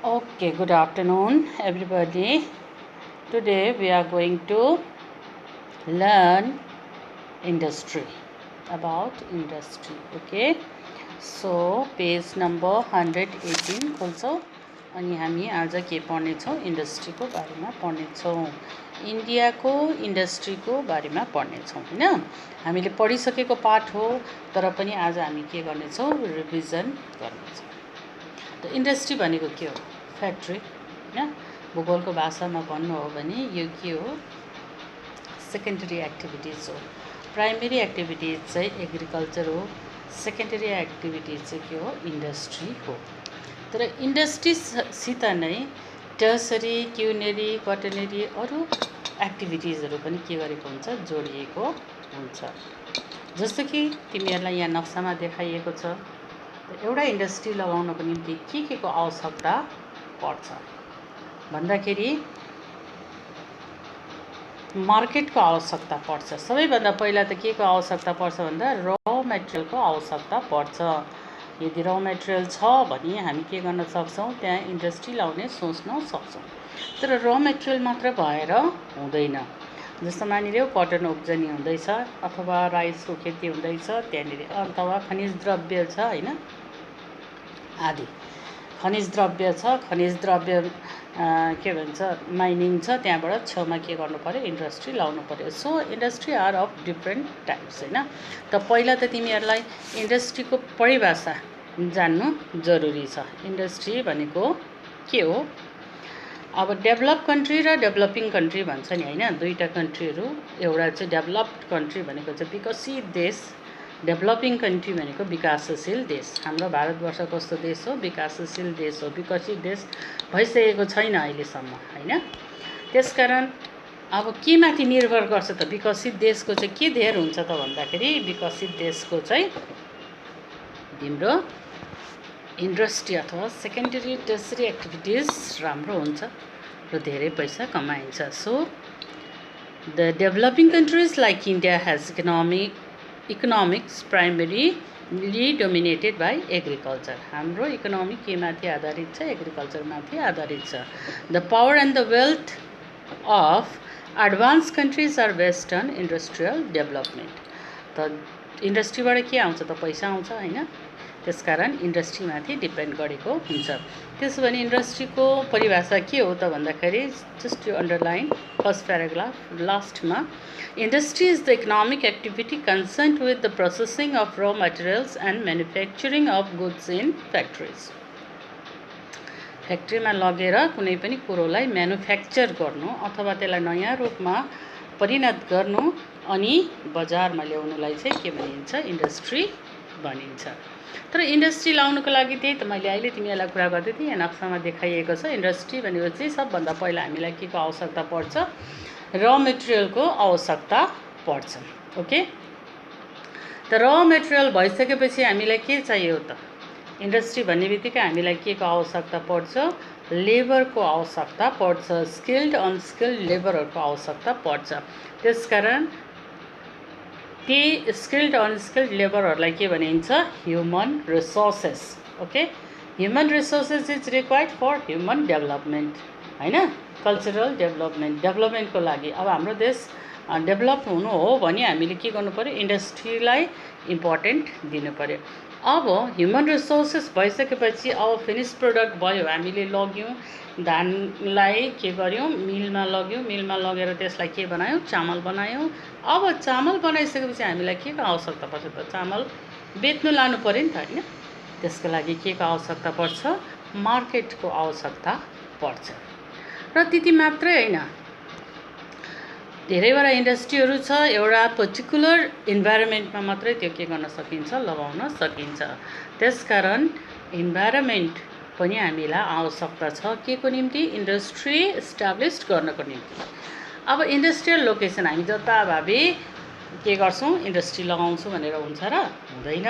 Okay, good afternoon, everybody. Today we are going to learn industry, about industry. Okay, so page number 118 खोल्छौँ अनि हामी आज के पढ्नेछौँ इन्डस्ट्रीको बारेमा पढ्नेछौँ इन्डियाको इन्डस्ट्रीको बारेमा पढ्नेछौँ हैन हामीले पढिसकेको पाठ हो तर पनि आज हामी के गर्नेछौँ रिभिजन गर्नेछौँ त इन्डस्ट्री भनेको के हो फ्याक्ट्री हैन भूगोलको भाषामा भन्नु हो भने यो के हो सेकेन्डरी एक्टिभिटीज हो प्राइमेरी एक्टिभिटीज चाहिँ एग्रिकल्चर हो सेकेन्डरी एक्टिभिटीज चाहिँ के हो इन्डस्ट्री हो तर इन्डस्ट्रीसित नै टर्सरी क्युनेरी क्वाटर्नरी अरू एक्टिभिटीजहरू पनि के गरेको हुन्छ जोडिएको हुन्छ जस्तो कि तिमीहरूलाई यहाँ नक्सामा देखाइएको छ एउटा इन्डस्ट्री लगाउनको निम्ति के को आवश्यकता पर्छ भन्दाखेरि मार्केटको आवश्यकता पर्छ सबैभन्दा पहिला त के को आवश्यकता पर्छ भन्दा र मटेरियलको आवश्यकता पर्छ यदि र मटेरियल छ भने हामी के गर्न सक्छौँ त्यहाँ इन्डस्ट्री लाउने सोच्न सक्छौँ तर र मटेरियल मात्र भएर हुँदैन जस्तो मानिलियो कटन उब्जनी हुँदैछ अथवा राइसको खेती हुँदैछ त्यहाँनिर अथवा खनिज द्रव्य छ हैन आदि खनिज द्रव्य छ खनिज द्रव्य के भन्छ माइनिङ छ त्यहाँबाट छेउमा के गर्नु पर्यो इन्डस्ट्री लाउनु पर्यो so industry are of different types हैन त पहिला त तिमीहरूलाई इन्डस्ट्रीको परिभाषा जान्नु जरुरी छ इन्डस्ट्री भनेको के हो अब डेभलप कन्ट्री र डेभलपिङ कन्ट्री भन्छ नि हैन दुईटा कन्ट्रीहरू एउटा चाहिँ डेभलप्ड कन्ट्री भनेको चाहिँ विकसित देश डेभलपिङ कन्ट्री भनेको विकासशील देश हाम्रो भारतवर्ष कस्तो देश हो विकासशील देश हो विकसित देश भइसकेको छैन अहिलेसम्म हैन त्यसकारण अब के माथि निर्भर गर्छ त विकसित देशको चाहिँ के धेर हुन्छ त भन्दाखेरि विकसित देशको चाहिँ तिम्रो इन्डस्ट्री अथवा सेकेन्डरी टर्सरी एक्टिभिटीज राम्रो हुन्छ र धेरै पैसा कमाइन्छ so the developing countries like India has economics primarily dominated by agriculture हाम्रो इकोनोमी के माथि आधारित छ एग्रिकल्चर माथि आधारित छ the power and the wealth of advance countries are based on industrial development त इन्डस्ट्रीबाट के आउँछ त पैसा आउँछ हैन त्यसकारण इन्डस्ट्रीमाथि डिपेन्ड गरेको हुन्छ त्यसो भने इन्डस्ट्रीको परिभाषा के हो त भन्दाखेरि जस्ट यो अन्डरलाइन फर्स्ट प्याराग्राफ लास्टमा industry is the economic activity concerned with the processing of raw materials and manufacturing of goods in factories फ्याक्ट्रीमा लगेर कुनै पनि कुरोलाई म्यानुफ्याक्चर गर्नु अथवा त्यसलाई नयाँ रूपमा परिणत गर्नु अनि बजारमा ल्याउनुलाई चाहिँ के भनिन्छ इन्डस्ट्री भनिन्छ तर इन्डस्ट्री लाउनुको लागि त्यही त मैले अहिले तिमीहरूलाई कुरा गर्दै थिएँ यहाँ नक्सामा देखाइएको छ इन्डस्ट्री भनेको चाहिँ सबभन्दा पहिला हामीलाई के को आवश्यकता पर्छ र मटेरियलको आवश्यकता पर्छ ओके त र मटेरियल भइसकेपछि हामीलाई के चाहियो त इन्डस्ट्री भन्ने बित्तिकै हामीलाई के को आवश्यकता पर्छ लेबरको आवश्यकता पर्छ स्किल्ड अनस्किल्ड लेबरहरूको आवश्यकता पर्छ त्यसकारण ती स्किल्ड अनस्किल्ड लेबरहरूलाई के भनिन्छ human resources okay human resources is required for human development हैन कल्चरल डेभलपमेन्टको लागि अब हाम्रो देश डेभलप हुनु हो भने हामीले के गर्नु पर्यो इन्डस्ट्रीलाई इम्पोर्टेन्ट दिनु पर्यो अब ह्युमन रिसोर्सेस भइसकेपछि अब फिनिस प्रोडक्ट भयो हामीले लग्यौँ धानलाई के गर्यौँ मिलमा लगेर त्यसलाई के बनायौँ चामल बनायौँ अब चामल बनाइसकेपछि हामीलाई के को आवश्यकता पर्छ त चामल बेच्नु लानु पर्यो नि त हैन त्यसको लागि के को आवश्यकता पर्छ मार्केटको आवश्यकता पर्छ र त्यति मात्रै हैन धेरैवटा इन्डस्ट्रीहरू छ एउटा पर्टिकुलर इन्भाइरोमेन्टमा मात्रै त्यो के गर्न सकिन्छ लगाउन सकिन्छ त्यसकारण इन्भाइरोमेन्ट पनि हामीलाई आवश्यकता छ के को निम्ति इन्डस्ट्री इस्टाब्लिस गर्नको निम्ति अब इन्डस्ट्रियल लोकेसन हामी जताभावी के गर्छौँ इन्डस्ट्री लगाउँछौँ भनेर हुन्छ र हुँदैन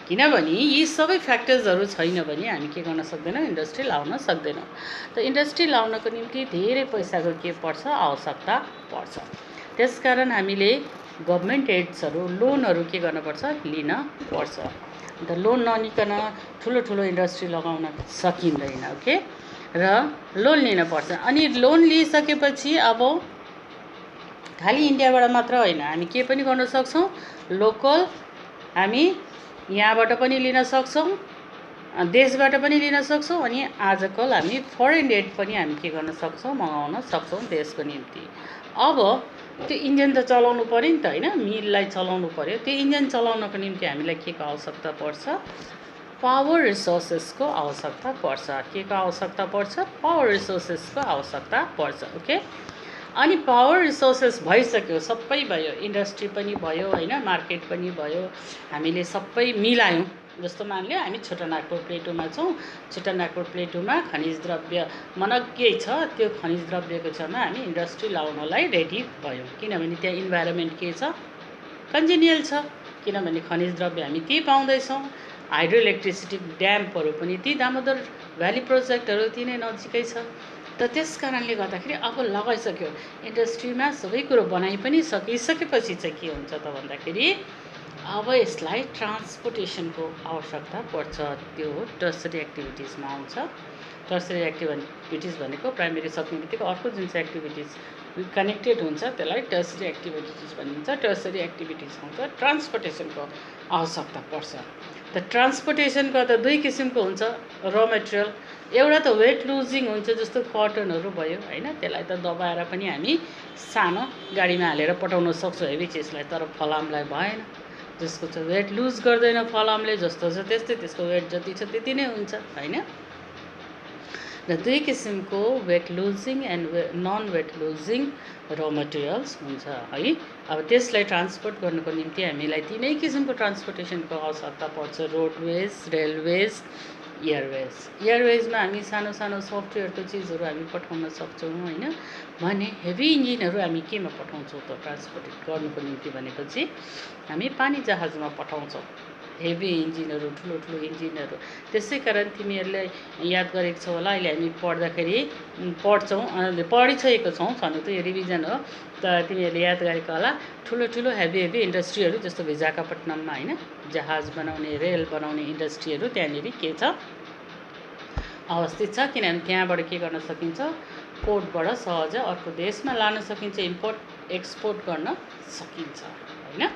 किनभने यी सबै फ्याक्टर्सहरू छैन भने हामी के गर्न सक्दैनौँ इन्डस्ट्री लाउन सक्दैनौँ त इन्डस्ट्री लाउनको निम्ति धेरै पैसाको के पर्छ आवश्यकता पर्छ त्यसकारण हामीले गभर्नमेन्ट एड्सहरू लोनहरू के गर्नुपर्छ लिन पर्छ अन्त लोन नलिकन ठुलो ठुलो इन्डस्ट्री लगाउन सकिँदैन। ओके, र लोन लिनुपर्छ। अनि लोन लिइसकेपछि अब खालि इन्डियाबाट मात्र होइन, हामी के पनि गर्न सक्छौँ, लोकल हामी यहाँबाट पनि लिन सक्छौँ, देशबाट पनि लिन सक्छौँ, अनि आजकल हामी फरेन एड पनि हामी के गर्न सक्छौँ, मगाउन सक्छौँ देशको निम्ति। अब त्यो इन्जिन त चलाउनु पऱ्यो नि त होइन, मिललाई चलाउनु पऱ्यो। त्यो इन्जिन चलाउनको निम्ति हामीलाई के को आवश्यकता पर्छ, पावर रिसोर्सेसको आवश्यकता पर्छ। के को आवश्यकता पर्छ, पावर रिसोर्सेसको आवश्यकता पर्छ। ओके, अनि पावर रिसोर्सेस भइसक्यो, सबै भयो, इन्डस्ट्री पनि भयो होइन, मार्केट पनि भयो, हामीले सबै मिलायौँ। जस्तो मानिलियो हामी छोटानागपुर प्लेटोमा छौँ, छोटानागपुर प्लेटोमा खनिज द्रव्य मनग्गै छ, त्यो खनिज द्रव्यको छेउमा हामी इन्डस्ट्री लाउनलाई रेडी भयौँ। किनभने त्यहाँ इन्भाइरोमेन्ट के छ, कन्जेनियल छ, किनभने खनिज द्रव्य हामी त्यही पाउँदैछौँ। हाइड्रो इलेक्ट्रिसिटी ड्यामहरू पनि ती दामोदर भ्याली प्रोजेक्टहरू ती नै नजिकै छ। त त्यस कारणले गर्दाखेरि अब लगाइसक्यो इन्डस्ट्रीमा, सबै कुरो बनाइ पनि सकिसकेपछि चाहिँ के हुन्छ त भन्दाखेरि अब यसलाई ट्रान्सपोर्टेसनको आवश्यकता पर्छ। त्यो टर्सरी एक्टिभिटिजमा आउँछ। टर्सरी एक्टिभिटिज भनेको प्राइमेरी सक्ने बित्तिकै अर्को जुन चाहिँ एक्टिभिटिज कनेक्टेड हुन्छ त्यसलाई टर्सरी एक्टिभिटिज भनिन्छ। टर्सरी एक्टिभिटिज आउँछ, ट्रान्सपोर्टेसनको आवश्यकता पर्छ। त ट्रान्सपोर्टेसनको त दुई किसिमको हुन्छ र मेटेरियल। एउटा त वेट लुजिङ हुन्छ, जस्तो कटनहरू भयो होइन, त्यसलाई त दबाएर पनि हामी सानो गाडीमा हालेर पठाउन सक्छौँ हेभी चिजलाई, तर फलामलाई भएन। जसको चाहिँ वेट लुज गर्दैन फलामले, जस्तो छ त्यस्तै, त्यसको वेट जति छ त्यति नै हुन्छ होइन। र दुई किसिमको weight losing and non weight losing raw materials हुन्छ है। अब त्यसलाई ट्रान्सपोर्ट गर्नको निम्ति हामीलाई तिनै किसिमको ट्रान्सपोर्टेसनको आवश्यकता पर्छ, रोडवेज, रेलवेज, एयरवेज। एयरवेजमा हामी सानो सानो सफ्टवेयरको चिजहरू हामी पठाउन सक्छौँ होइन। भने हेभी इन्जिनहरू हामी केमा पठाउँछौँ त ट्रान्सपोर्ट गर्नुको निम्ति भनेपछि हामी पानी जहाजमा पठाउँछौँ हेभी इन्जिनहरू, ठुलो ठुलो इन्जिनहरू। त्यसै कारण तिमीहरूले याद गरेको छौ होला, अहिले हामी पढ्छौँ, पढिसकेको छौँ, छनु त यो रिभिजन हो, त तिमीहरूले याद गरेको होला ठुलो ठुलो हेभी इन्डस्ट्रीहरू जस्तो विशाखापट्टनममा होइन, जहाज बनाउने, रेल बनाउने इन्डस्ट्रीहरू त्यहाँनिर के छ, अवस्थित छ। किनभने त्यहाँबाट के गर्न सकिन्छ, पोर्टबाट सहजै अर्को देशमा लान सकिन्छ, इम्पोर्ट एक्सपोर्ट गर्न सकिन्छ होइन।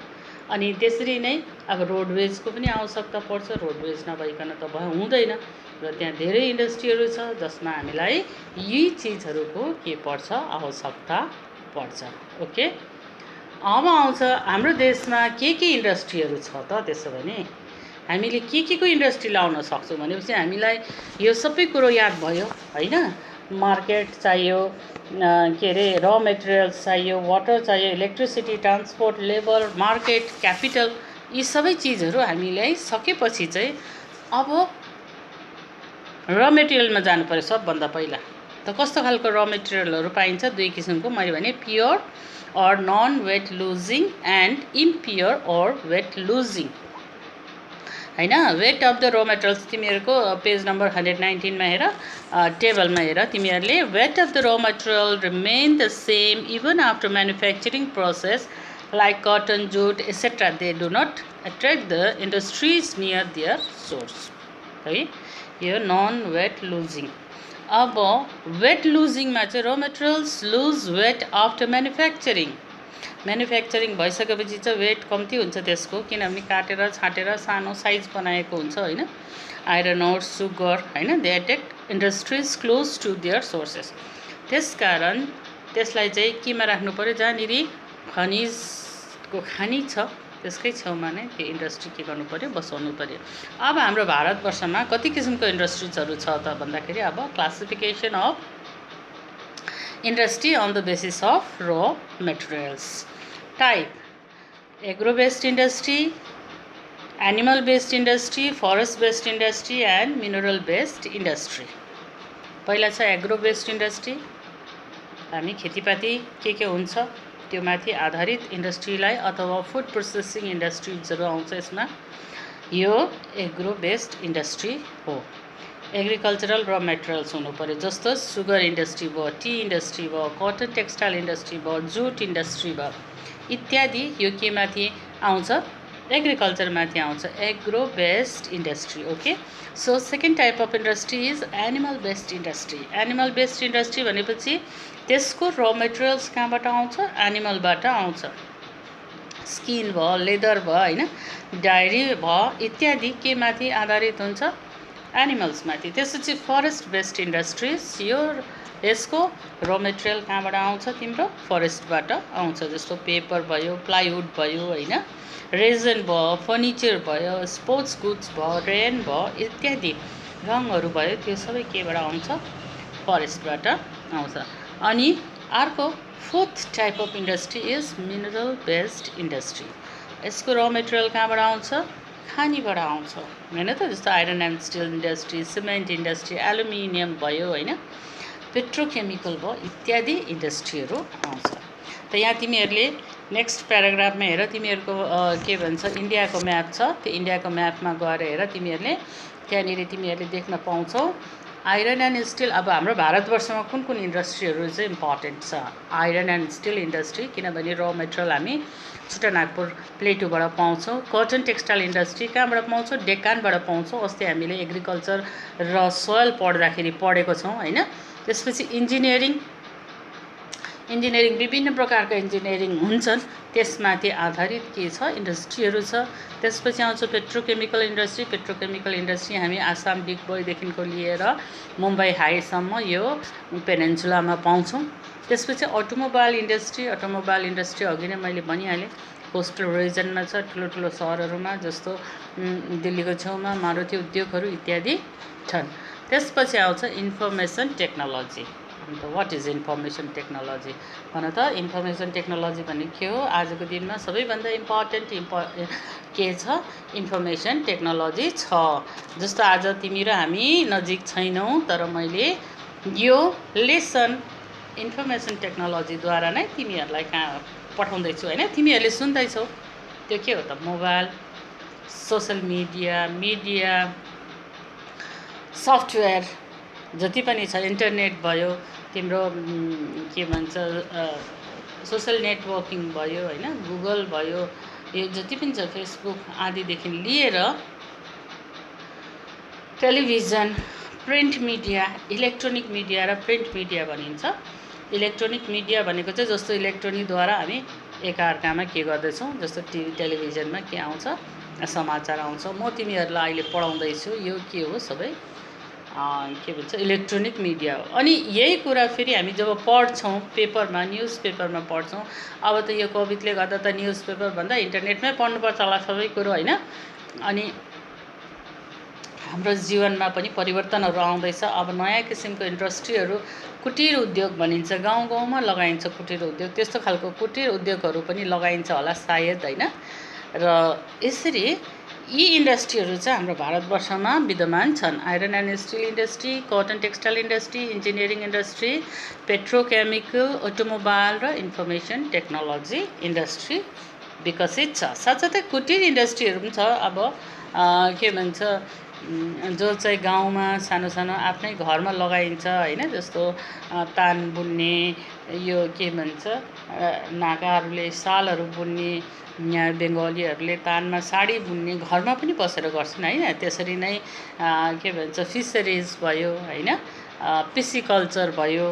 अनि त्यसरी नै अब रोडवेजको पनि आवश्यकता पर्छ। रोडवेज नभइकन त हुँदैन, र त्यहाँ धेरै इन्डस्ट्रीहरू छ जसमा हामीलाई यी चिजहरूको के पर्छ, आवश्यकता पर्छ। ओके, अब आउँछ हाम्रो देशमा के इन्डस्ट्रीहरू छ त। त्यसो भने हामीले के को इन्डस्ट्री लाउन सक्छौँ भनेपछि हामीलाई यो सबै कुरो याद भयो होइन। मार्केट चाहियो, के अरे र मेटेरियल्स चाहियो, वाटर चाहियो, electricity, transport, labour, market, capital, यी सबै चिजहरू हामीलाई सकेपछि चाहिँ अब र मेटेरियलमा जानु पर्यो सबभन्दा पहिला। त कस्तो खालको र मेटेरियलहरू पाइन्छ, दुई किसिमको मैले भने, pure or non weight losing and impure or weight losing होइन। Weight of the raw materials तिमीहरूको पेज नम्बर 119मा हेर, टेबलमा हेर तिमीहरूले, weight of the raw material remain the same even after manufacturing process like cotton, jute etcetera, they do not attract the industries near their source है। यो non weight losing. अब weight लुजिङमा चाहिँ raw materials lose weight after manufacturing भइसकेपछि चाहिँ weight कम्ती हुन्छ त्यसको, किनभने काटेर छाटेर सानो साइज बनाएको हुन्छ होइन। आइरन ओर, सुगर होइन, they take industries close to their sources. त्यसकारण त्यसलाई चाहिँ केमा राख्नु पऱ्यो, जहाँनिर खनिजको खानी छ त्यसकै छेउमा नै त्यो इन्डस्ट्री के गर्नु पऱ्यो, बसाउनु पऱ्यो। अब हाम्रो भारतवर्षमा कति किसिमको इन्डस्ट्रिजहरू छ त भन्दाखेरि, अब classification of industry on the basis of raw materials. Type, agro based industry, animal based industry, forest based industry and mineral based industry. पहिला छ एग्रो बेस्ड इन्डस्ट्री। हामी खेतीपाती के हुन्छ त्यो माथि आधारित इन्डस्ट्रीलाई अथवा फुड प्रोसेसिङ इन्डस्ट्रिजहरू आउँछ यसमा। यो एग्रो बेस्ड इन्डस्ट्री हो। एग्रिकल्चरल र मेटेरियल्स हुनु पऱ्यो, जस्तो सुगर इन्डस्ट्री भयो, टी इन्डस्ट्री भयो, कटन टेक्सटाइल इन्डस्ट्री भयो, जुट इन्डस्ट्री भयो इत्यादि। यो के माथि आउँछ, एग्रिकल्चरमाथि आउँछ agro based industry. Okay, so second type of industry is animal based industry. Animal based industry भनेपछि त्यसको र मेटेरियल्स कहाँबाट आउँछ? एनिमलबाट आउँछ. स्किन भयो, लेदर भयो होइन, डायरी भयो इत्यादि के माथि आधारित हुन्छ? एनिमल्समाथि. त्यसपछि फरेस्ट बेस्ड इन्डस्ट्रिज, यो यसको र मेटेरियल कहाँबाट आउँछ? तिम्रो फरेस्टबाट आउँछ. जस्तो पेपर भयो, प्लाइवुड भयो होइन, रेजन भयो, फर्निचर भयो, स्पोर्ट्स गुड्स भयो, रेन भयो इत्यादि रङहरू भयो, त्यो सबै केबाट आउँछ? फरेस्टबाट आउँछ. अनि अर्को fourth type of industry is mineral based industry. यसको र मेटेरियल कहाँबाट आउँछ? खानीबाट आउँछ होइन त. जस्तो iron and steel industry, cement industry, aluminium भयो होइन, पेट्रोकेमिकल भयो इत्यादि इन्डस्ट्रीहरू आउँछ. त यहाँ तिमीहरूले नेक्स्ट प्याराग्राफमा हेर, तिमीहरूको के भन्छ इन्डियाको म्याप छ. त्यो इन्डियाको म्यापमा गएर हेर, तिमीहरूले त्यहाँनिर तिमीहरूले देख्न पाउँछौ आइरन एन्ड स्टिल. अब हाम्रो भारतवर्षमा कुन कुन इन्डस्ट्रीहरू चाहिँ इम्पोर्टेन्ट छ? आइरन एन्ड स्टिल इन्डस्ट्री, किनभने र मेटेरियल हामी छुटानागपुर प्लेटोबाट पाउँछौँ. कटन टेक्सटाइल इन्डस्ट्री कहाँबाट पाउँछौँ? डेक्कानबाट पाउँछौँ. अस्ति हामीले एग्रिकल्चर र सोयल पढ्दाखेरि पढेको छौँ होइन. त्यसपछि इन्जिनियरिङ विभिन्न प्रकारका इन्जिनियरिङ हुन्छन्, त्यसमाथि आधारित के छ? इन्डस्ट्रीहरू छ. त्यसपछि आउँछ पेट्रोकेमिकल इन्डस्ट्री. पेट्रोकेमिकल इन्डस्ट्री हामी आसाम डिगबोईदेखिको लिएर मुम्बई हाईसम्म यो पेनिन्सुलामा पाउँछौँ. त्यसपछि अटोमोबाइल इन्डस्ट्री. अटोमोबाइल इन्डस्ट्री अघि नै मैले भनिहालेँ कोस्टल रिजनमा छ, ठुलो ठुलो सहरहरूमा जस्तो दिल्लीको छेउमा मारुति उद्योगहरू इत्यादि छन्. त्यसपछि आउँछ इन्फर्मेसन टेक्नोलोजी. अन्त वाट इज इन्फर्मेसन टेक्नोलोजी भन त? इन्फर्मेसन टेक्नोलोजी भने के हो? आजको दिनमा सबैभन्दा इम्पोर्टेन्ट के छ? इन्फर्मेसन टेक्नोलोजी छ. जस्तो आज तिमी र हामी नजिक छैनौँ, तर मैले यो लेसन इन्फर्मेसन टेक्नोलोजीद्वारा नै तिमीहरूलाई कहाँ पठाउँदैछु होइन. तिमीहरूले सुन्दैछौ. त्यो के हो त? मोबाइल, सोसल मिडिया, सफ्टवेयर जति पनि छ, इन्टरनेट भयो, तिम्रो के भन्छ सोसल नेटवर्किङ भयो होइन, गुगल भयो, यो जति पनि छ फेसबुक आदिदेखि लिएर television, print media, electronic media र प्रिन्ट मिडिया भनिन्छ. इलेक्ट्रोनिक मिडिया भनेको चाहिँ जस्तो इलेक्ट्रोनिकद्वारा हामी एकअर्कामा के गर्दैछौँ, जस्तो टिभी टेलिभिजनमा के आउँछ? समाचार आउँछ. म तिमीहरूलाई अहिले पढाउँदैछु, यो के हो? सबै के भन्छ इलेक्ट्रोनिक मिडिया हो. अनि यही कुरा फेरि हामी जब पढ्छौँ पेपरमा, न्युज पेपरमा पढ्छौँ. अब त यो कोभिडले गर्दा त न्युज पेपर भन्दा इन्टरनेटमै पढ्नुपर्छ होला सबै कुरो होइन. अनि हाम्रो जीवनमा पनि परिवर्तनहरू आउँदैछ. अब नयाँ किसिमको इन्डस्ट्रीहरू, कुटीर उद्योग भनिन्छ, गाउँ गाउँमा लगाइन्छ कुटीर उद्योग. त्यस्तो खालको कुटीर उद्योगहरू पनि लगाइन्छ होला सायद होइन. र यसरी यी इन्डस्ट्रीहरू चाहिँ हाम्रो भारतवर्षमा विद्यमान छन्. Iron and steel industry, cotton textile industry, engineering industry, petrochemical, automobile र इन्फर्मेसन टेक्नोलोजी इन्डस्ट्री विकसित छ. साथसाथै कुटीर इन्डस्ट्रीहरू पनि छ. अब के भन्छ जो चाहिँ गाउँमा सानो सानो आफ्नै घरमा लगाइन्छ होइन. जस्तो तान बुन्ने, यो के भन्छ नागाहरूले सालहरू बुन्ने, यहाँ बेङ्गलीहरूले तानमा साडी बुन्ने, घरमा पनि बसेर गर्छन् होइन. त्यसरी नै के भन्छ फिसरिज भयो होइन, पिसिकल्चर भयो,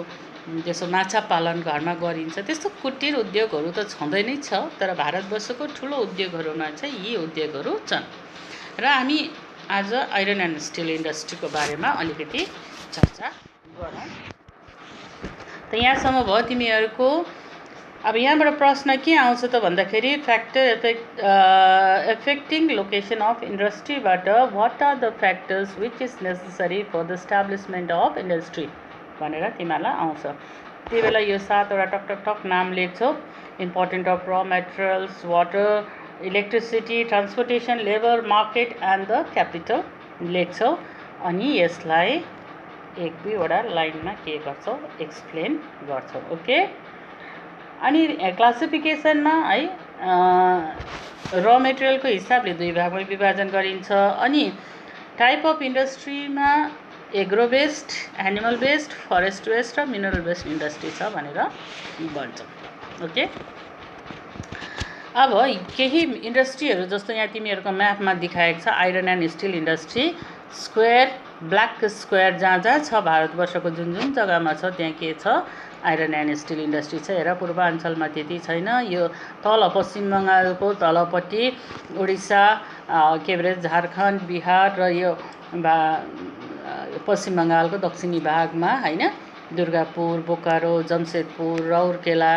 जस्तो माछा पालन घरमा गरिन्छ. त्यस्तो कुटीर उद्योगहरू त छँदै नै छ. तर भारतवर्षको ठुलो उद्योगहरूमा चाहिँ यी उद्योगहरू छन्. र हामी आज आइरन एन्ड स्टिल इन्डस्ट्रीको बारेमा अलिकति चर्चा गरौँ. त यहाँसम्म भयो तिमीहरूको. अब यहाँबाट प्रश्न के आउँछ त भन्दाखेरि फ्याक्टर एफेक्टिङ लोकेसन अफ इन्डस्ट्रीबाट what are the factors which is necessary for the establishment of industry भनेर तिमीहरूलाई आउँछ. त्यही बेला यो 7वटा टक टक टक नाम लेख्छौ. Important of raw materials, water, electricity, transportation, labour, market and the capital लेख्छौ. अनि यसलाई 1-2वटा लाइनमा के गर्छौ? एक्सप्लेन गर्छौ. ओके. अनि क्लासिफिकेसनमा है र मेटेरियलको हिसाबले 2 भागमा विभाजन गरिन्छ. अनि टाइप अफ इन्डस्ट्रीमा agro based, animal based, forest based र मिनरल बेस्ड इन्डस्ट्री छ भनेर भन्छौँ. ओके. अब केही इन्डस्ट्रीहरू जस्तो यहाँ तिमीहरूको म्यापमा देखाएको छ iron and steel industry square black square जहाँ जहाँ छ भारतवर्षको जुन जुन जग्गामा छ त्यहाँ के छ आइरन एन्ड स्टिल इन्डस्ट्री छ। हेर पूर्वाञ्चलमा त्यति छैन, यो तल पश्चिम बङ्गालको तलपट्टि उडिसा के अरे झारखण्ड बिहार र यो पश्चिम बङ्गालको दक्षिणी भागमा होइन दुर्गापुर बोकारो जमशेदपुर राउरकेला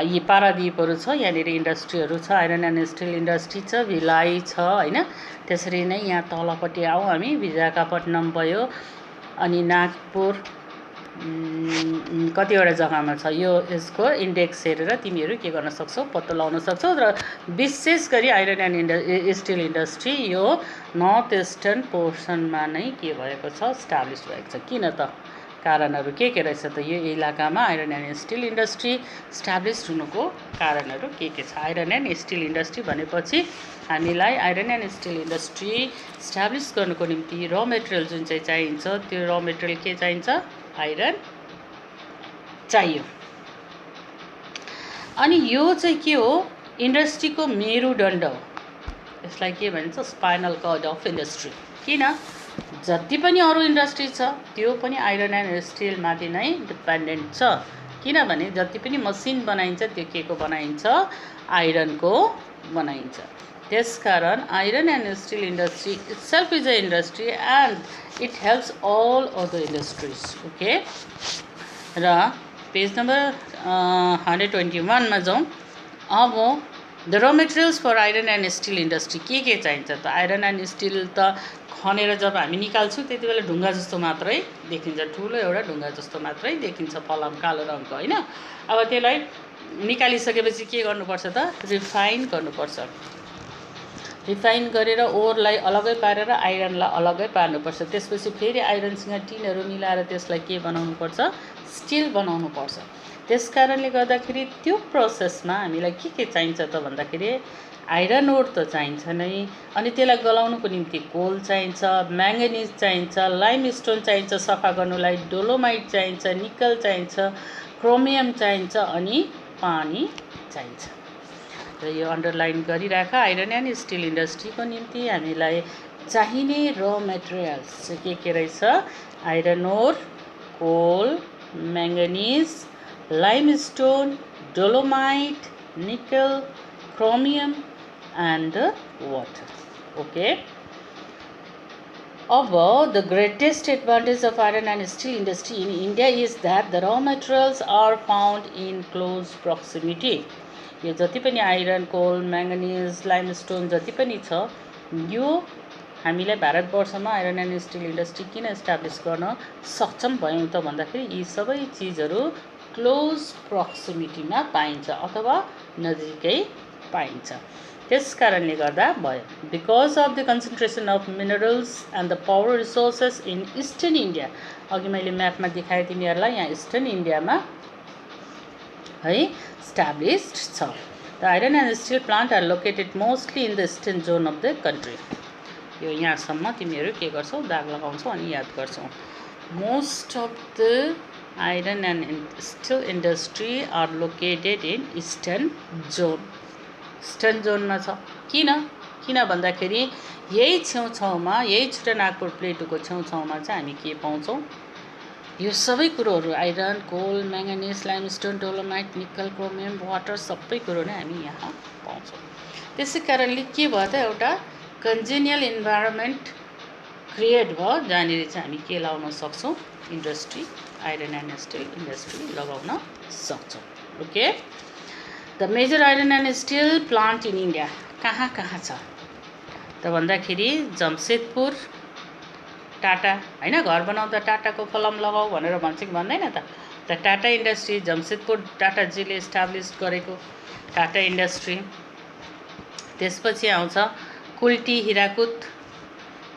यी पारादीपहरू छ, यहाँनिर इन्डस्ट्रीहरू छ, आइरन एन्ड स्टिल इन्डस्ट्री छ, भिलाई छ होइन। त्यसरी नै यहाँ तलपट्टि आउँ हामी, विशाखापट्टनम भयो अनि नागपुर कतिवटा जग्गामा छ। यो यसको इन्डेक्स हेरेर तिमीहरू के गर्न सक्छौ, पत्तो लगाउन सक्छौ। र विशेष गरी आइरन एन्ड स्टिल इन्डस्ट्री यो नर्थ इस्टर्न पोर्सनमा नै के भएको छ, स्टाब्लिस भएको छ। किन त कारणहरू के रहेछ त यो इलाकामा iron and steel industry establish हुनुको कारणहरू के छ। आइरन एन्ड स्टिल इन्डस्ट्री भनेपछि हामीलाई iron and steel industry establish गर्नुको निम्ति र मेटेरियल जुन चाहिँ चाहिन्छ त्यो र मेटेरियल के चाहिन्छ, आइरन चाहियो। अनि यो चाहिँ के हो, इन्डस्ट्रीको मेरुदण्ड हो। यसलाई के भन्छ, स्पाइनल कर्ड अफ इन्डस्ट्री। किन, जति पनि अरू इन्डस्ट्री छ त्यो पनि आइरन एन्ड स्टिलमाथि नै डिपेन्डेन्ट छ। किनभने जति पनि मसिन बनाइन्छ त्यो के को बनाइन्छ, आइरनको बनाइन्छ। त्यसकारण iron and steel industry itself is a industry and it helps all other industries. Okay, र पेज नम्बर 121 मा जाउँ। अब the raw materials for iron and steel industry के चाहिन्छ त। आइरन एन्ड स्टिल त खनेर जब हामी निकाल्छौँ त्यति बेला ढुङ्गा जस्तो मात्रै देखिन्छ, ठुलो एउटा ढुङ्गा जस्तो मात्रै देखिन्छ, फलाम कालो रङको होइन। अब त्यसलाई निकालिसकेपछि के गर्नुपर्छ त, रिफाइन गर्नुपर्छ। रिफाइन गरेर ओरलाई अलग्गै पारेर आइरनलाई अलग्गै पार्नुपर्छ। त्यसपछि फेरि आइरनसँग टिनहरू मिलाएर त्यसलाई के बनाउनुपर्छ, स्टिल बनाउनुपर्छ। त्यसकारणले गर्दाखेरि त्यो प्रोसेसमा हामीलाई के चाहिन्छ त भन्दाखेरि आइरन ओर त चाहिन्छ नै, अनि त्यसलाई गलाउनुको निम्ति कोल चाहिन्छ, म्याङ्गनिज चाहिन्छ, लाइमस्टोन चाहिन्छ सफा गर्नुलाई, डोलोमाइट चाहिन्छ, निकल चाहिन्छ, क्रोमियम चाहिन्छ अनि पानी चाहिन्छ। र यो अन्डरलाइन गरिराख। आइरन एन्ड स्टिल इन्डस्ट्रीको निम्ति हामीलाई चाहिने र मेटेरियल्स चाहिँ के रहेछ, आइरन ओर, कोल, म्याङ्गनिज, लाइमस्टोन, डोलोमाइट, निकल, chromium and water. Okay. Above, the greatest advantage of iron and steel industry in India is that the raw materials are found in close proximity. यो जति पनि आइरन, कोल, म्याङ्गनिज, लाइमस्टोन जति पनि छ यो हामीलाई भारतवर्षमा आइरन एन्ड स्टिल इन्डस्ट्री किन एस्टाब्लिस गर्न सक्षम भयौँ त भन्दाखेरि यी सबै चिजहरू क्लोज प्रोक्सिमिटीमा पाइन्छ अथवा नजिकै पाइन्छ। त्यसकारणले गर्दा भयो। Because of the concentration of minerals and the power resources in eastern India, अघि मैले म्यापमा देखाएँ तिमीहरूलाई, यहाँ इस्टर्न इन्डियामा है स्टाब्लिस्ड छ। The iron and steel plant are located mostly in the eastern zone of the country. यो यहाँसम्म तिमीहरू के गर्छौ, दाग लगाउँछौ अनि याद गर्छौ। Most of the iron and steel industry are located in eastern zone. Eastern जोनमा छ। किन भन्दाखेरि यही छेउछाउमा, यही छिटनागपुर प्लेटोको छेउछाउमा चाहिँ हामी के पाउँछौँ, यो सबै कुरोहरू आइरन, कोल, म्याङ्गनिज, लाइमस्टोन, डोलोमाइट, निकल, क्रोमियम, वाटर सबै कुरो नै हामी यहाँ पाउँछौँ। त्यसै कारणले के भयो त, एउटा कन्जेनियल इन्भाइरोमेन्ट क्रिएट भयो जहाँनिर चाहिँ हामी के लगाउन सक्छौँ, industry, iron and steel industry लगाउन सक्छौँ। Okay, the major iron and steel plant in India कहाँ छ त भन्दाखेरि जमशेदपुर, टाटा होइन, घर बनाउँदा टाटाको फलम लगाऊ भनेर भन्छ कि भन्दैन त। टाटा इन्डस्ट्री जमशेदपुर टाटाजीले इस्टाब्लिस गरेको टाटा इन्डस्ट्री। त्यसपछि आउँछ कुल्टी, हिराकुद,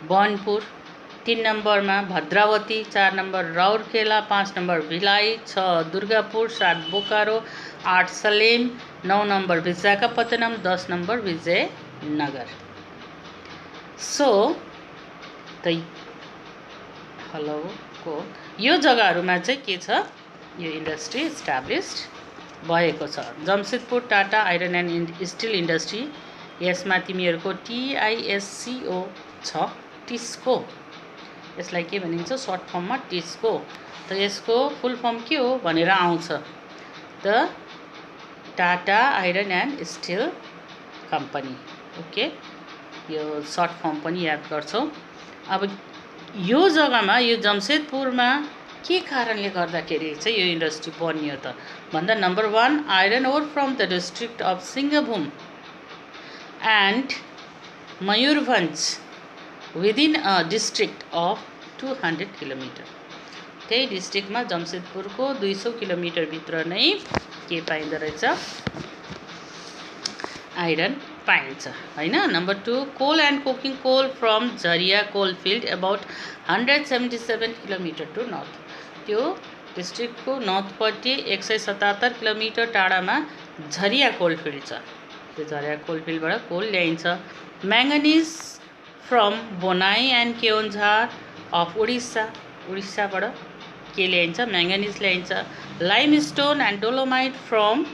बनपुर, 3 नम्बरमा Bhadravati, 4 number Rourkela, 5 number Bhilai, 6 Durgapur, 7 Bokaro, 8 Salem, 9 number Visakhapatnam, 10 number Vijayanagar. So त हेलो को यो जग्गाहरूमा चाहिँ के छ, यो इन्डस्ट्री इस्टाब्लिस्ड भएको छ। Jamshedpur Tata iron and steel industry, यसमा तिमीहरूको TISCO छ, टिस्को, यसलाई के भनिन्छ सर्ट फर्ममा टिस्को। त यसको फुल फर्म के हो भनेर आउँछ the Tata iron and still company. Okay, यो सर्ट फर्म पनि याद गर्छौँ। अब यो जग्गामा यो जमशेदपुरमा के कारणले गर्दाखेरि चाहिँ यो इन्डस्ट्री बनियो त भन्दा number 1 iron ore from the district of Singhbhum and Mayurbhanj within a district of 200 kilometre. त्यही डिस्ट्रिक्टमा जमशेदपुरको 200 किलोमिटरभित्र नै के पाइँदो रहेछ आइरन पाइन्छ हैन। Number 2 coal and coking coal from Jharia coal field about 177 kilometre to north. त्यो डिस्ट्रिक्टको नर्थपट्टि 177 किलोमिटर टाढामा झरिया कोल फिल्ड छ। त्यो झरिया कोल फिल्डबाट कोल ल्याइन्छ। Manganese from Bonai and Keonjhar of उडिस्साबाट के ल्याइन्छ म्याङ्गनिज ल्याइन्छ। Limestone and dolomite from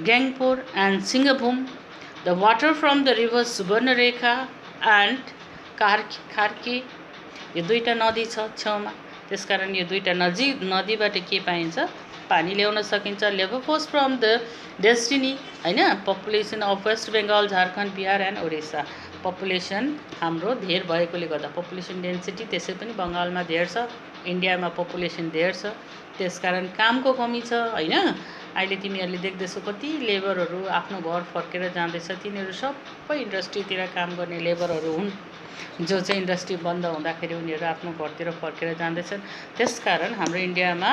Gangpur and Singhbhum. The water from the river Subarnarekha and Kharkai, यो दुईवटा नदी छ छेउमा, त्यसकारण यो दुईवटा नदीबाट के पाइन्छ पानी ल्याउन सकिन्छ। Labour force from the destiny हैन, population of West Bengal, Jharkhand, Bihar and Odisha. Population हाम्रो धेर भएकोले गर्दा पपुलेसन डेन्सिटी त्यसै पनि बङ्गालमा धेर छ, इन्डियामा पपुलेसन धेर छ, त्यसकारण कामको कमी छ हैन। अहिले तिमीहरूले देख्दैछौ कति लेबरहरू आफ्नो घर फर्केर जाँदैछ, तिनीहरू सबै इन्डस्ट्रीतिर काम गर्ने लेबरहरू हुन्, जो चाहिँ इन्डस्ट्री बन्द हुँदाखेरि उनीहरू आफ्नो घरतिर फर्केर जाँदैछन्। त्यसकारण हाम्रो इन्डियामा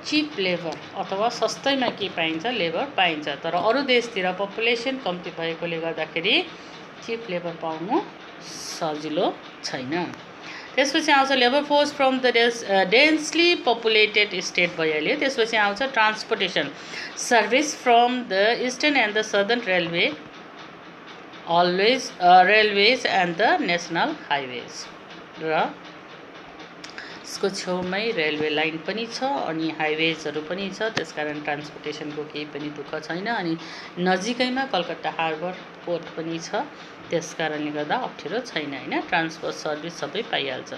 चिप लेबर अथवा सस्तैमा के पाइन्छ लेबर पाइन्छ। तर अरू देशतिर पपुलेसन कम्ती भएकोले गर्दाखेरि चिप लेबर पाउनु सजिलो छैन। त्यसपछि आउँछ labour force from the densely populated state भइहाल्यो। त्यसपछि आउँछ transportation service from the eastern and the southern railway railways and the national highways, र यसको छेउमै रेलवे लाइन पनि छ अनि हाइवेजहरू पनि छ, त्यसकारण ट्रान्सपोर्टेसनको केही पनि दुःख छैन। अनि नजिकैमा कलकत्ता हार्बर पोर्ट पनि छ, त्यसकारणले गर्दा अप्ठ्यारो छैन हैन, ट्रान्सपोर्ट सर्भिस सबै पाइहाल्छ।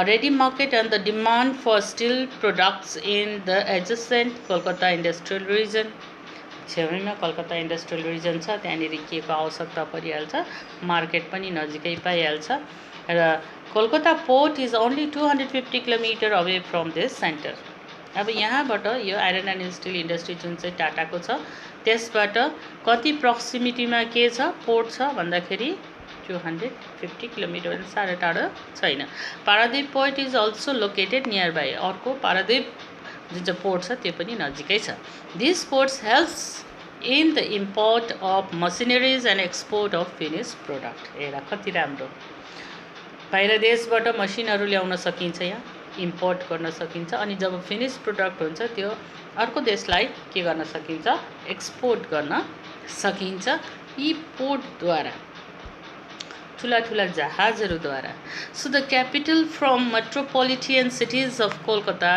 Ready market and the demand for steel products in the adjacent Kolkata industrial region, छेउैमा कलकत्ता इन्डस्ट्रियल रिजन छ, त्यहाँनिर के को आवश्यकता परिहाल्छ मार्केट पनि नजिकै पाइहाल्छ। र Kolkata port is only 250 kilometre away from this centre. अब यहाँबाट यो आइरन एन्ड स्टिल इन्डस्ट्री जुन चाहिँ टाटाको छ त्यसबाट कति प्रक्सिमिटीमा के छ पोर्ट छ भन्दाखेरि 250 किलोमिटर, साह्रै टाढो छैन। Paradip port is also located near by, अर्को पारादीप जुन चाहिँ पोर्ट छ त्यो पनि नजिकै छ। This ports helps in the import of machineries and export of finish product. हेर कति राम्रो, बाहिर देशबाट मसिनहरू ल्याउन सकिन्छ, यहाँ इम्पोर्ट गर्न सकिन्छ, अनि जब फिनिस प्रोडक्ट हुन्छ त्यो अर्को देशलाई के गर्न सकिन्छ एक्सपोर्ट गर्न सकिन्छ यी पोर्टद्वारा, ठुला ठुला जहाजहरूद्वारा। So the capital from metropolitan cities of Kolkata,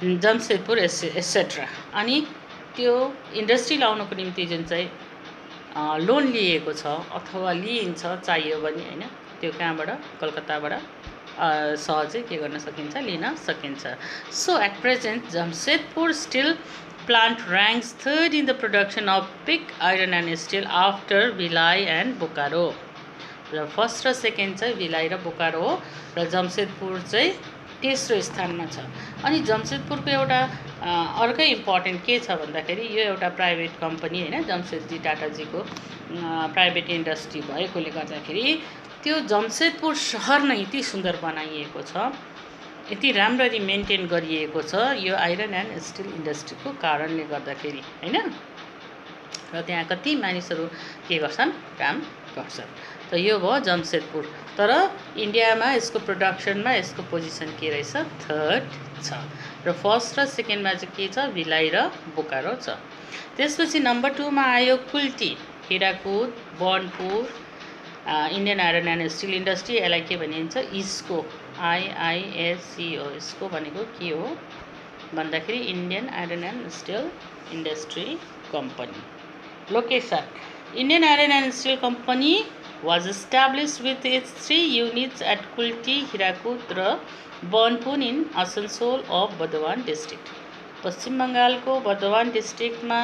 Jamshedpur etcetera. अनि त्यो इन्डस्ट्री लाउनको निम्ति जुन चाहिँ लोन लिएको छ अथवा लिइन्छ चाहियो भने हैन, त्यो कहाँबाट कलकत्ताबाट सहजै के गर्न सकिन्छ लिन सकिन्छ। So at present Jamshedpur steel plant ranks 3rd in the production of pig iron and steel after Bhilai and Bokaro, र फर्स्ट र सेकेन्ड चाहिँ भिलाई र बोकारो हो, र जमशेदपुर चाहिँ तेस्रो स्थानमा छ। अनि जमशेदपुरको एउटा अर्कै इम्पोर्टेन्ट के छ भन्दाखेरि यो एउटा प्राइभेट कम्पनी हैन, जमशेदजी टाटाजीको प्राइभेट इन्डस्ट्री भएकोले गर्दाखेरि त्यो जमशेदपुर सहर नै यति सुन्दर बनाइएको छ, यति राम्ररी मेन्टेन गरिएको छ यो आइरन एन्ड स्टिल इन्डस्ट्रीको कारणले गर्दाखेरि हैन। र त्यहाँ कति मानिसहरू के गर्छन् काम गर्छन्। त यो भयो जमशेदपुर, तर इन्डियामा यसको प्रोडक्सनमा यसको पोजिसन के रहेछ 3rd छ, र फर्स्ट र सेकेन्डमा चाहिँ के छ भिलाई र बोकारो छ। त्यसपछि नम्बर 2 मा आयो Kulti, Hirakud, Burnpur, Indian iron and steel industry, यसलाई के भनिन्छ इस्को, IISCO। इसको भनेको के हो भन्दाखेरि Indian iron and steel industry company. Location Indian iron and still company was established with its 3 units at Kulti, Hirakud र Burnpur in Asansol of Bardhaman district. पश्चिम बङ्गालको बर्धवान डिस्ट्रिक्टमा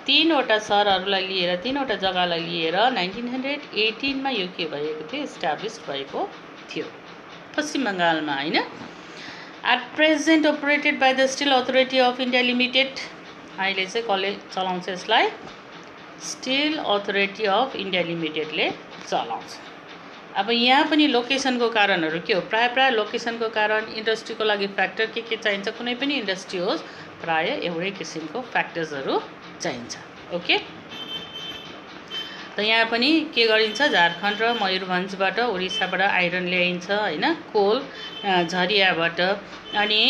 3वटा सहरहरूलाई लिएर 3वटा जग्गालाई लिएर 1918 मा यो के भएको थियो, इस्टाब्लिस भएको थियो पश्चिम बङ्गालमा हैन। At present operated by the steel authority of India limited, अहिले चाहिँ कसले चलाउँछ यसलाई, स्टिल अथोरिटी अफ इन्डिया लिमिटेडले चलाउँछ। अब यहाँ पनि लोकेसनको कारणहरू के हो, प्राय लोकेसनको कारण इन्डस्ट्रीको लागि फ्याक्टर के चाहिन्छ, कुनै पनि इन्डस्ट्री होस् प्राय एउटै किसिमको फ्याक्टर्सहरू चाहिन्छ। ओके, त यहाँ पनि के गरिन्छ, झारखण्ड र मयूरभञ्जबाट उडिसाबाट आइरन ल्याइन्छ हैन, कोल झरियाबाट, अनि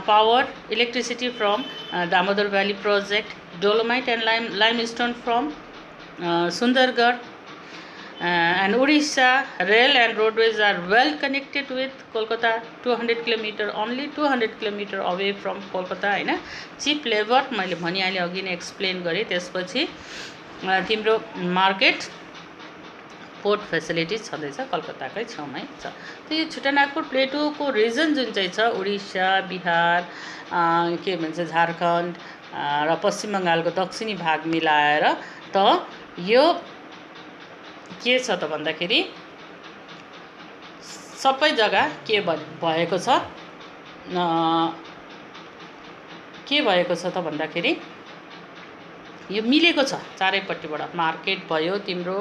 power electricity from Damodar valley project, dolomite and limestone from Sundargarh, and Odisha rail and roadways are well connected with Kolkata, 200 km, only 200 km away from Kolkata हैन। चिप लेबर मैले भनिहालेँ अघि नै एक्सप्लेन गरेँ। त्यसपछि तिम्रो मार्केट पोर्ट फेसिलिटिज छँदैछ कलकत्ताकै छेउमै छ। त यो छोटानागपुर प्लेटोको रिजन जुन चाहिँ छ, उडिसा, बिहार, के भन्छ झारखण्ड र पश्चिम बङ्गालको दक्षिणी भाग मिलाएर त यो के छ त भन्दाखेरि सबै जग्गा के भएको छ, के भएको छ त भन्दाखेरि यो मिलेको छ चारैपट्टिबाट। मार्केट भयो तिम्रो,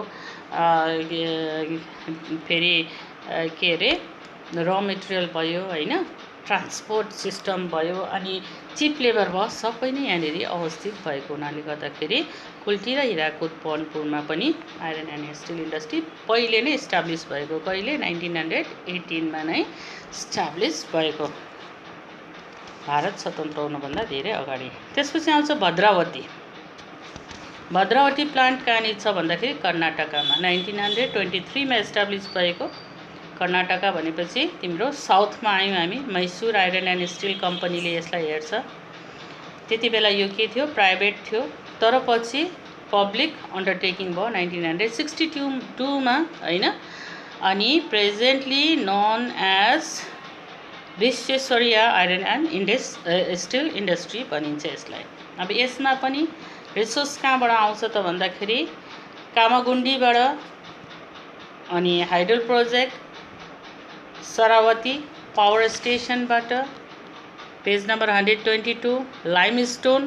फेरि के अरे र मेटेरियल भयो हैन, ट्रान्सपोर्ट सिस्टम भयो, अनि चिप लेबर भयो, सबै नै यहाँनिर अवस्थित भएको हुनाले गर्दाखेरि कुल्टी र हिराकुद बनपुरमा पनि आइरन एन्ड स्टिल इन्डस्ट्री पहिले नै इस्टाब्लिस भएको। कहिले 1918 मा नै इस्टाब्लिस भएको, भारत स्वतन्त्र हुनुभन्दा धेरै अगाडि। त्यसपछि आउँछ भद्रावती। भद्रावती प्लान्ट कहाँनिर छ भन्दाखेरि कर्नाटकमा 1923 मा इस्टाब्लिस भएको। कर्नाटका भनेपछि तिम्रो साउथमा आयौँ हामी, मैसूर आइरन एन्ड स्टिल कम्पनीले यसलाई हेर्छ। त्यति बेला यो के थियो, प्राइभेट थियो, तर पछि पब्लिक अन्डरटेकिङ भयो 1962 मा हैन। अनि presently known as Visvesvaraya iron and steel industry भनिन्छ यसलाई। अब यसमा पनि रिसोर्स कहाँबाट आउँछ त भन्दाखेरि कामागुण्डीबाट, अनि हाइडल प्रोजेक्ट, शरावती पावर स्टेशनबाट, पेज नम्बर 122, लाइमस्टोन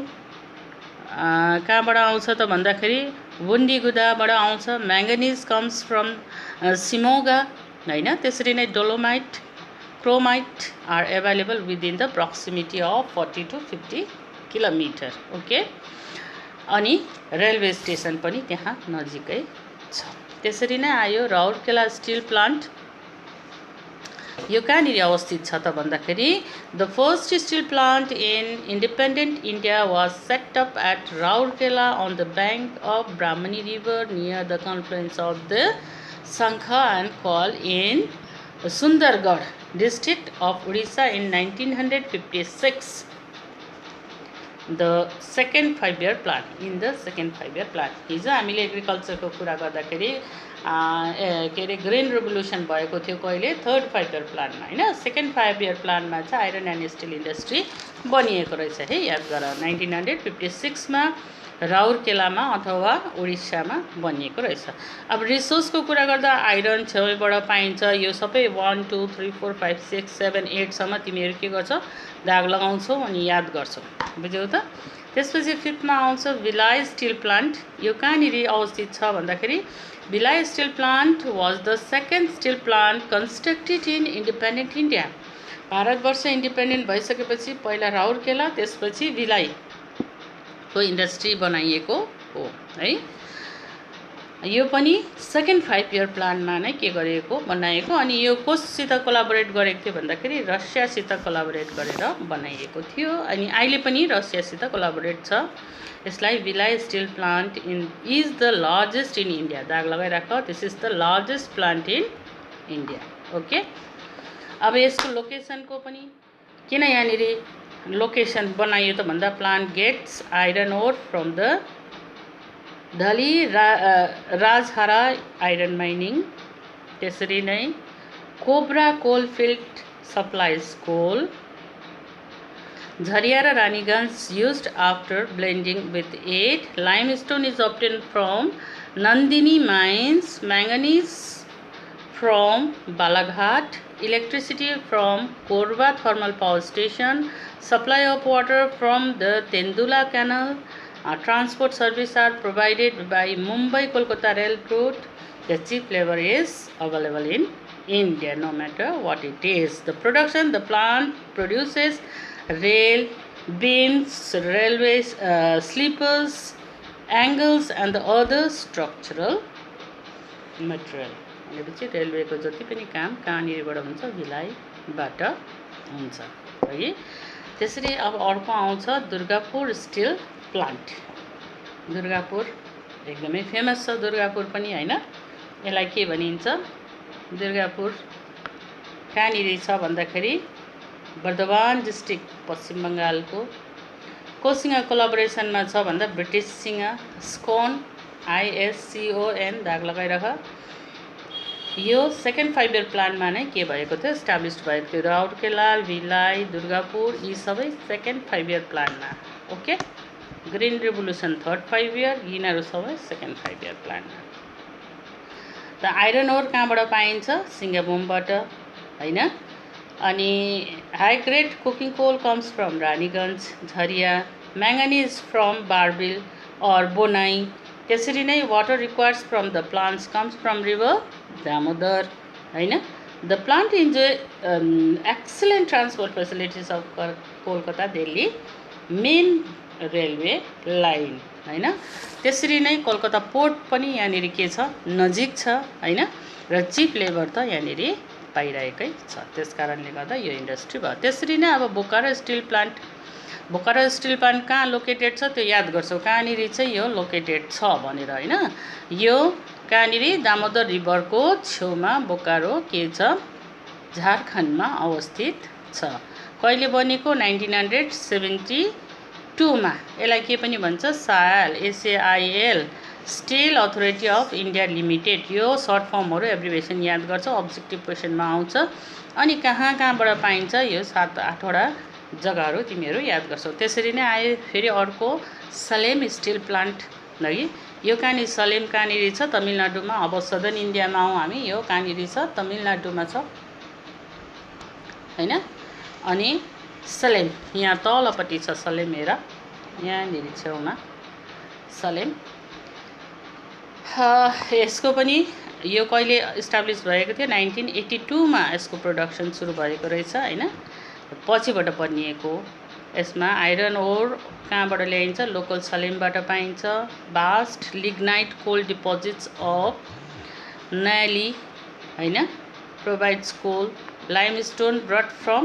कहाँबाट आउँछ त भन्दाखेरि बुन्डीगुदाबाट आउँछ, म्याङ्गनिज कम्स फ्रम सिमोगा हैन। त्यसरी नै dolomite, chromite are available within the proximity of 40 to 50 kilometre. Okay, अनि रेलवे स्टेसन पनि त्यहाँ नजिकै छ। त्यसरी नै आयो राउरकेला स्टिल प्लान्ट। यो कहाँनिर अवस्थित छ त भन्दाखेरि the first steel plant in independent India was set up at Rourkela on the bank of Brahmani river near the confluence of the Sankh and Koel in Sundargarh district of Odisha in 1956। The second 5-year plan, in the second 5-year plan. हिजो हामीले एग्रिकल्चरको कुरा गर्दाखेरि के अरे green revolution भएको थियो कहिले, third 5-year प्लानमा हैन। सेकेन्ड 5-year प्लानमा चाहिँ आइरन एन्ड स्टिल इन्डस्ट्री बनिएको रहेछ है, याद गर। 1956 मा राउरकेलामा अथवा उडिसामा बनिएको रहेछ। अब रिसोर्सको कुरा गर्दा आइरन छेउबाट पाइन्छ। यो सबै 1 2 3 4 5 6 7 8 सम्म तिमीहरू के गर्छौ, दाग लगाउँछौ अनि याद गर्छौ, बुझ्यौ त। त्यसपछि 5th मा आउँछ भिलाई स्टिल प्लान्ट। यो कहाँनिर अवस्थित छ भन्दाखेरि Bhilai steel plant was the second still plant constructed in independent India. Bharatvarsh independent भइसकेपछि पहिला राउरकेला, त्यसपछि भिलाईको इन्डस्ट्री बनाइएको हो है। यो पनि सेकेन्ड 5-year प्लानमा नै के गरिएको, बनाइएको। अनि यो कससित कोलाबोरेट गरेको थियो भन्दाखेरि रसियासित कोलाबोरेट गरेर बनाइएको थियो। अनि अहिले पनि रसियासित कोलाबोरेट छ। यसलाई Bhilai steel plant is the largest in India, दाग लगाइराख, this is the largest plant in India. Okay, अब यसको लोकेसनको पनि किन यहाँनिर लोकेसन बनाइयो त भन्दा plant gets iron ore from the Dalli Rajhara iron mining. त्यसरी नै कोब्रा coalfield supplies coal. Jharia Raniganj used after blending with it. Limestone is obtained from Nandini mines. Manganese from Balaghat. Electricity from Korba thermal power station. Supply of water from the Tendula canal. Transport service are provided by Mumbai Kolkata railroad. The cheap labor is available in India no matter what it is. The production, the plant produces rail, beams, railways, sleepers, angles and the other structural material. भनेपछि रेलवेको जति पनि काम कहाँनिरबाट हुन्छ भिलाईबाट हुन्छ है। त्यसरी अब अर्को आउँछ दुर्गापुर स्टिल प्लान्ट। दुर्गापुर एकदमै फेमस छ दुर्गापुर पनि हैन। यसलाई के भनिन्छ दुर्गापुर कहाँनिर छ भन्दाखेरि बर्धवान डिस्ट्रिक्ट पश्चिम बङ्गालको। कोसिङा कोलाबोरेसनमा छ भन्दा ब्रिटिससँग स्कोन ISCON दाग लगाइराख। यो सेकेन्ड 5 इयर प्लानमा नै के भएको थियो एस्टाब्लिस्ड भएको थियो। राउरकेला, भिलाई, दुर्गापुर यी सबै सेकेन्ड 5 इयर प्लानमा। Okay green revolution third 5 year, यिनीहरू सबै सेकेन्ड 5 इयर प्लानमा। त आइरन ओर कहाँबाट पाइन्छ सिङ्गाबुमबाट हैन। अनि high grade coking coal comes from Raniganj Jharia. Manganese from Barbil और बोनाई। त्यसरी नै water requires from the plants comes from river Damodar हैन। The plant enjoy excellent transport facilities of Kolkata Delhi main railway line हैन। त्यसरी नै कोलकाता पोर्ट पनि यहाँनिर के छ नजिक छ हैन र चिप लेबर त यहाँनिर पाइरहेकै छ। त्यसकारणले गर्दा यो इन्डस्ट्री भयो। त्यसरी नै अब Bokaro still plant. Bokaro still plant कहाँ लोकेटेड छ त्यो याद गर्छौ कहाँनिर चाहिँ यो लोकेटेड छ भनेर हैन। यो कहाँनिर दामोदर रिभरको छेउमा बोकारो के छ झारखण्डमा अवस्थित छ। कहिले बनेको 1972 मा। यसलाई के पनि भन्छ SAIL still authority of India limited. यो सर्ट फर्महरु एब्रिभिएसन याद गर्छौ अब्जेक्टिभ क्वेसनमा आउँछ। अनि कहाँ कहाँबाट पाइन्छ यो 7-8 वटा जग्गाहरु तिमीहरु याद गर्छौ। त्यसरी नै आयो फेरि अर्को सलेम स्टिल प्लान्ट लागि। यो कहाँनिर सलेम कहाँनिर छ तमिलनाडुमा। अब सदर्न इन्डियामा आउँ हामी। यो कहाँनिर छ तमिलनाडुमा छ हैन। अनि सलेम यहाँ तलपट्टि छ सलेम हेर यहाँनिर छेउमा सलेम। यसको पनि यो कहिले इस्टाब्लिस भएको थियो 1982 मा यसको प्रोडक्सन सुरु भएको रहेछ हैन। पछिबाट बनिएको। यसमा आइरन ओर कहाँबाट ल्याइन्छ लोकल सलेमबाट पाइन्छ। Vast lignite coal deposits of Neyveli हैन provides coal. Limestone brought from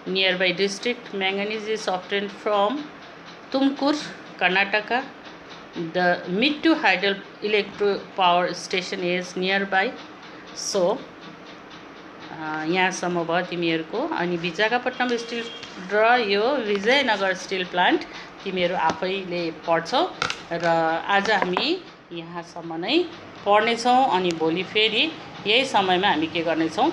nearby district. Manganese is obtained from Tumkur Karnataka. The Mittu Hydel Electro Power Station is nearby. So यहाँसम्म भयो तिमीहरूको। अनि विशाखापट्टनम स्टिल र यो विजयनगर स्टिल प्लान्ट तिमीहरू आफैले पढ्छौ र आज हामी यहाँसम्म नै पढ्नेछौँ। अनि भोलि फेरि यही समयमा हामी के गर्नेछौँ